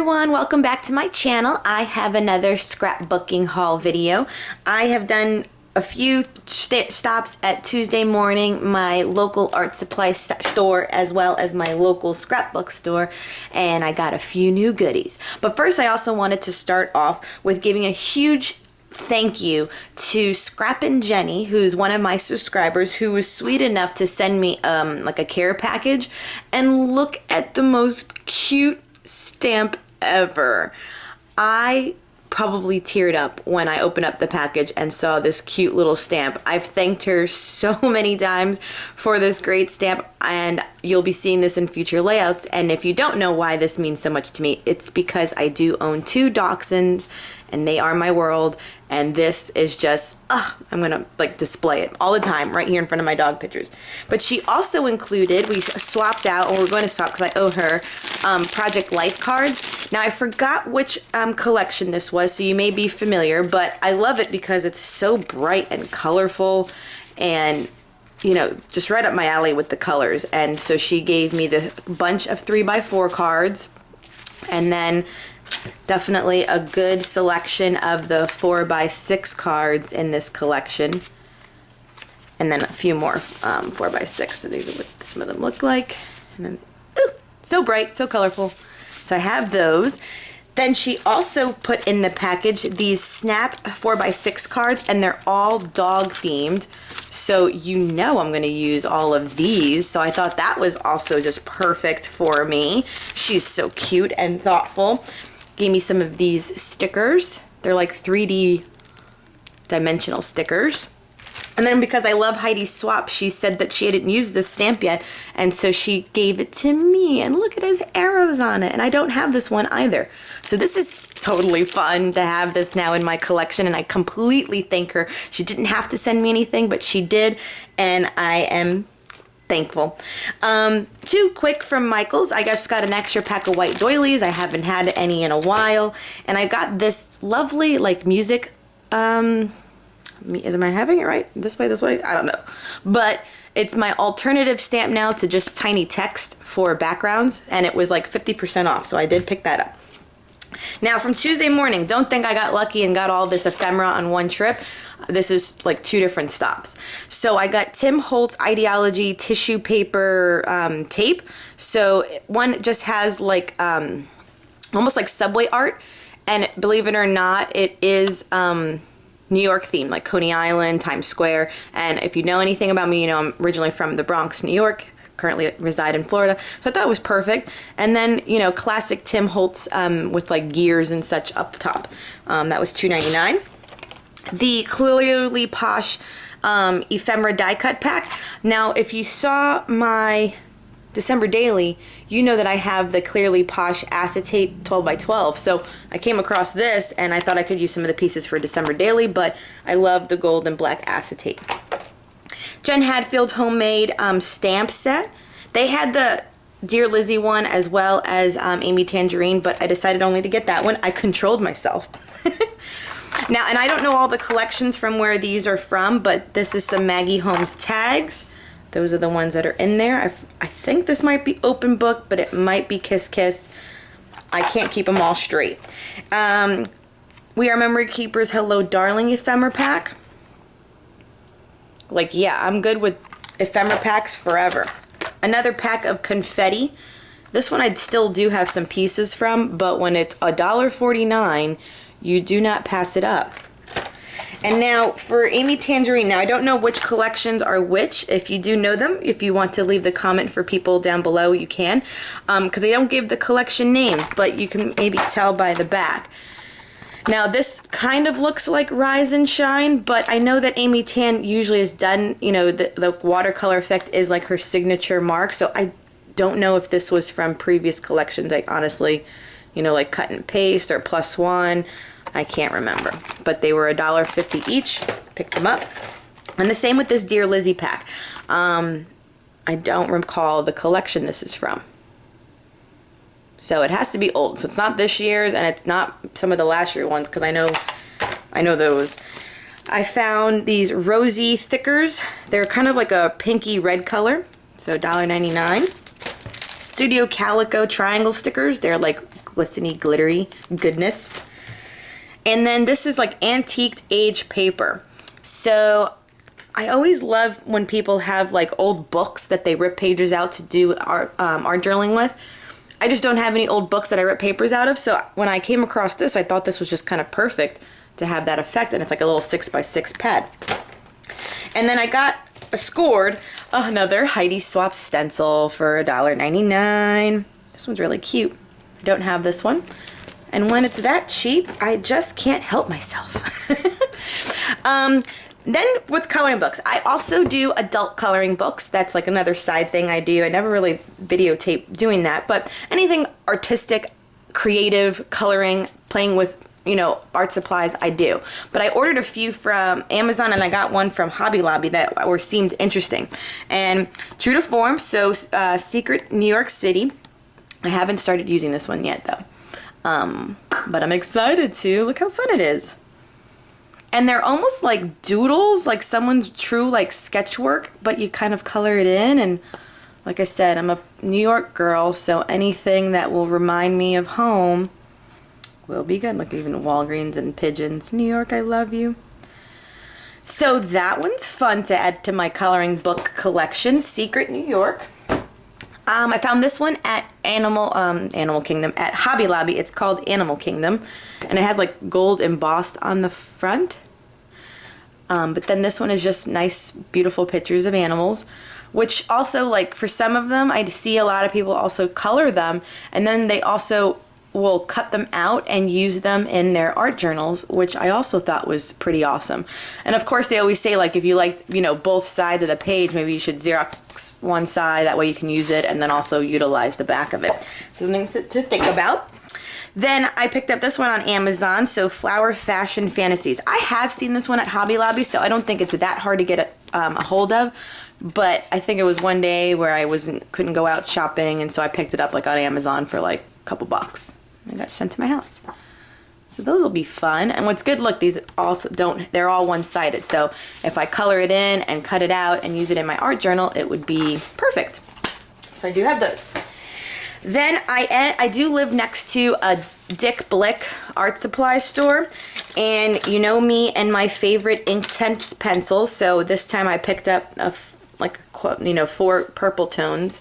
everyone, welcome back to my channel. I have another scrapbooking haul video. I have done a few stops at Tuesday Morning, my local art supply store, as well as my local scrapbook store, and I got a few new goodies. But first, I also wanted to start off with giving a huge thank you to Scrap and Jenny, who's one of my subscribers, who was sweet enough to send me like a care package. And look at the most cute stamp ever. I probably teared up when I opened up the package and saw this cute little stamp. I've thanked her so many times for this great stamp, and you'll be seeing this in future layouts. And if you don't know why this means so much to me, it's because I do own 2 dachshunds and they are my world, and this is just, I'm gonna like display it all the time right here in front of my dog pictures. But she also included, we swapped out, or we're going to swap because I owe her, Project Life cards. Now I forgot which collection this was, so you may be familiar, but I love it because it's so bright and colorful and, you know, just right up my alley with the colors. And so she gave me the bunch of 3x4 cards, and then definitely a good selection of the 4x6 cards in this collection, and then a few more 4x6. So these are what some of them look like, and then ooh, so bright, so colorful. So I have those. Then she also put in the package these Snap 4x6 cards, and they're all dog themed. So you know I'm going to use all of these. So I thought that was also just perfect for me. She's so cute and thoughtful. Gave me some of these stickers. They're like 3D dimensional stickers. And then because I love Heidi's Swap, she said that she hadn't used this stamp yet, and so she gave it to me. And look, it has arrows on it, and I don't have this one either. So this is totally fun to have this now in my collection, and I completely thank her. She didn't have to send me anything, but she did, and I am thankful. 2 quick from Michael's. I just got an extra pack of white doilies. I haven't had any in a while, and I got this lovely like music. Am I having it right? This way, this way? I don't know. But it's my alternative stamp now to just tiny text for backgrounds, and it was like 50% off, so I did pick that up. Now from Tuesday Morning, don't think I got lucky and got all this ephemera on one trip. This is like 2 different stops. So I got Tim Holtz Ideology tissue paper tape. So one just has like almost like subway art, and believe it or not, it is New York themed, like Coney Island, Times Square. And if you know anything about me, you know I'm originally from the Bronx, New York. Currently reside in Florida, so I thought it was perfect. And then, you know, classic Tim Holtz with like gears and such up top. That was $2.99. The Clearly Posh ephemera die cut pack. Now, if you saw my December daily, you know that I have the Clearly Posh acetate 12x12. So I came across this and I thought I could use some of the pieces for December daily, but I love the gold and black acetate. Jen Hadfield homemade stamp set. They had the Dear Lizzie one as well as Amy Tangerine, but I decided only to get that one. I controlled myself. Now, and I don't know all the collections from where these are from, but this is some Maggie Holmes tags. Those are the ones that are in there. I think this might be Open Book, but it might be Kiss Kiss. I can't keep them all straight. We Are Memory Keepers Hello Darling ephemera pack. Like, yeah, I'm good with ephemera packs forever. Another pack of confetti. This one I still do have some pieces from, but when it's $1.49, you do not pass it up. And now for Amy Tangerine. Now I don't know which collections are which. If you do know them, if you want to leave the comment for people down below, you can. Because they don't give the collection name, but you can maybe tell by the back. Now this kind of looks like Rise and Shine, but I know that Amy Tan usually has done, you know, the watercolor effect is like her signature mark, so I don't know if this was from previous collections. Like honestly, you know, like cut and paste or +1, I can't remember. But they were $1.50 each, picked them up. And the same with this Dear Lizzie pack. I don't recall the collection this is from. So it has to be old. So it's not this year's, and it's not some of the last year ones, because I know those. I found these rosy thickers. They're kind of like a pinky red color. So $1.99. Studio Calico triangle stickers. They're like glistening, glittery goodness. And then this is like antiqued age paper. So I always love when people have like old books that they rip pages out to do art journaling with. I just don't have any old books that I rip papers out of, so when I came across this, I thought this was just kind of perfect to have that effect, and it's like a little 6x6 pad. And then I got scored another Heidi Swap stencil for $1.99. This one's really cute. I don't have this one. And when it's that cheap, I just can't help myself. Then with coloring books, I also do adult coloring books. That's like another side thing I do. I never really videotape doing that, but anything artistic, creative, coloring, playing with, you know, art supplies, I do. But I ordered a few from Amazon and I got one from Hobby Lobby that seemed interesting. And true to form, so Secret New York City. I haven't started using this one yet though. But I'm excited to. Look how fun it is. And they're almost like doodles, like someone's true like sketch work, but you kind of color it in. And like I said, I'm a New York girl, so anything that will remind me of home will be good. Like even Walgreens and pigeons. New York, I love you. So that one's fun to add to my coloring book collection, Secret New York. I found this one at Animal Kingdom, at Hobby Lobby. It's called Animal Kingdom, and it has like gold embossed on the front. But then this one is just nice, beautiful pictures of animals, which also, like, for some of them, I see a lot of people also color them, and then they also will cut them out and use them in their art journals, which I also thought was pretty awesome. And of course they always say, like, if you like, you know, both sides of the page, maybe you should Xerox one side, that way you can use it and then also utilize the back of it. So things to think about. Then I picked up this one on Amazon, so Flower Fashion Fantasies. I have seen this one at Hobby Lobby, so I don't think it's that hard to get a hold of, but I think it was one day where I couldn't go out shopping, and so I picked it up like on Amazon for like a couple bucks. I got sent to my house. So those will be fun. And what's good, look, these also they're all one-sided. So if I color it in and cut it out and use it in my art journal, it would be perfect. So I do have those. Then I do live next to a Dick Blick art supply store. And you know me and my favorite Inktense pencils. So this time I picked up like, you know, 4 purple tones.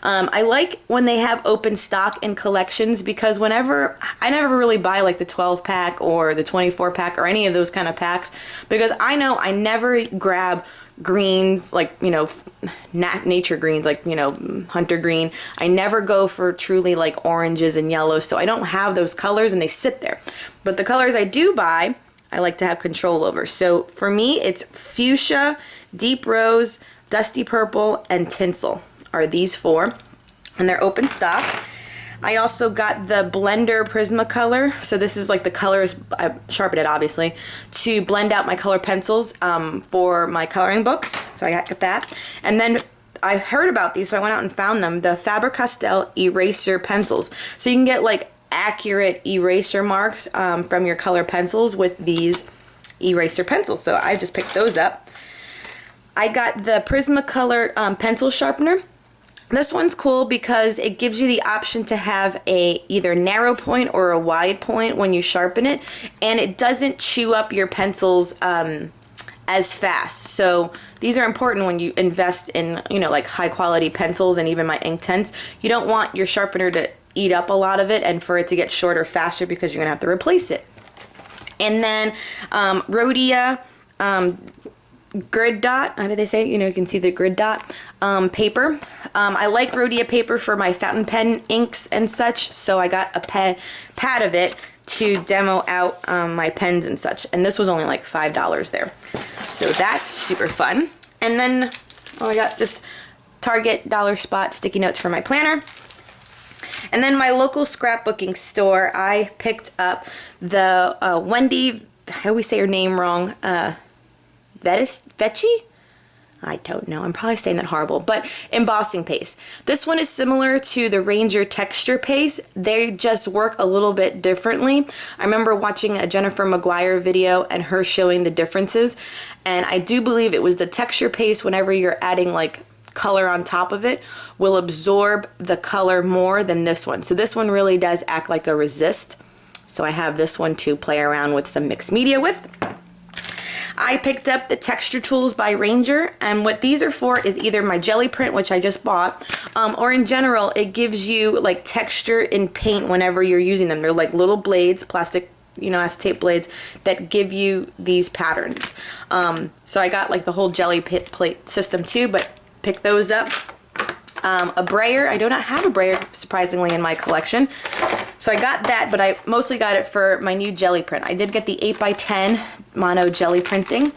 I like when they have open stock in collections, because I never really buy like the 12 pack or the 24 pack or any of those kind of packs, because I know I never grab greens, like, you know, nature greens, like, you know, hunter green. I never go for truly like oranges and yellows, so I don't have those colors and they sit there. But the colors I do buy, I like to have control over. So for me, it's fuchsia, deep rose, dusty purple, and tinsel are these 4, and they're open stock. I also got the Blender Prismacolor. So this is like the colors, I sharpened it obviously, to blend out my color pencils for my coloring books. So I got that. And then I heard about these, so I went out and found them, the Faber-Castell eraser pencils. So you can get like accurate eraser marks from your color pencils with these eraser pencils. So I just picked those up. I got the Prismacolor pencil sharpener. This one's cool because it gives you the option to have a either narrow point or a wide point when you sharpen it, and it doesn't chew up your pencils as fast. So these are important when you invest in, you know, like high quality pencils and even my Inktense. You don't want your sharpener to eat up a lot of it and for it to get shorter faster, because you're gonna have to replace it. And then Rhodia grid dot, how do they say it? You know, you can see the grid dot paper. I like Rhodia paper for my fountain pen inks and such, so I got a pad of it to demo out my pens and such, and this was only like $5 there, so that's super fun. And then I got this Target dollar spot sticky notes for my planner. And then my local scrapbooking store, I picked up the Wendy, I always say her name wrong, Vecchi? I don't know. I'm probably saying that horrible. But embossing paste. This one is similar to the Ranger texture paste. They just work a little bit differently. I remember watching a Jennifer McGuire video and her showing the differences. And I do believe it was the texture paste whenever you're adding like color on top of it will absorb the color more than this one. So this one really does act like a resist. So I have this one to play around with some mixed media with. I picked up the Texture Tools by Ranger, and what these are for is either my jelly print, which I just bought, or in general, it gives you like texture in paint whenever you're using them. They're like little blades, plastic, you know, acetate blades that give you these patterns. So I got like the whole jelly plate system too, but picked those up. A brayer. I do not have a brayer, surprisingly, in my collection. So I got that, but I mostly got it for my new jelly print. I did get the 8x10 mono jelly printing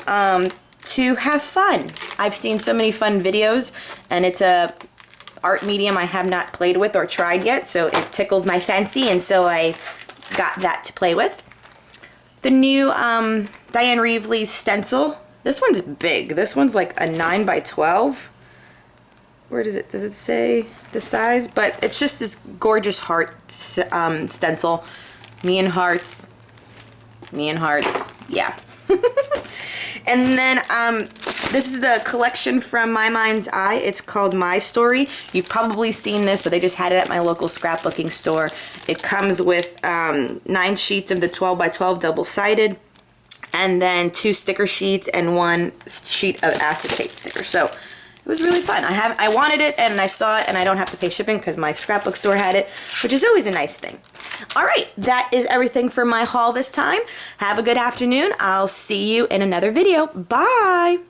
to have fun. I've seen so many fun videos, and it's a art medium I have not played with or tried yet, so it tickled my fancy, and so I got that to play with. The new Diane Reevely's stencil. This one's big. This one's like a 9x12. Where does it say the size? But it's just this gorgeous heart stencil. Me and hearts, yeah. And then this is the collection from My Mind's Eye. It's called My Story. You've probably seen this, but they just had it at my local scrapbooking store. It comes with 9 sheets of the 12x12 double-sided, and then 2 sticker sheets and 1 sheet of acetate sticker. So it was really fun. I wanted it, and I saw it, and I don't have to pay shipping because my scrapbook store had it, which is always a nice thing. All right, that is everything for my haul this time. Have a good afternoon. I'll see you in another video. Bye.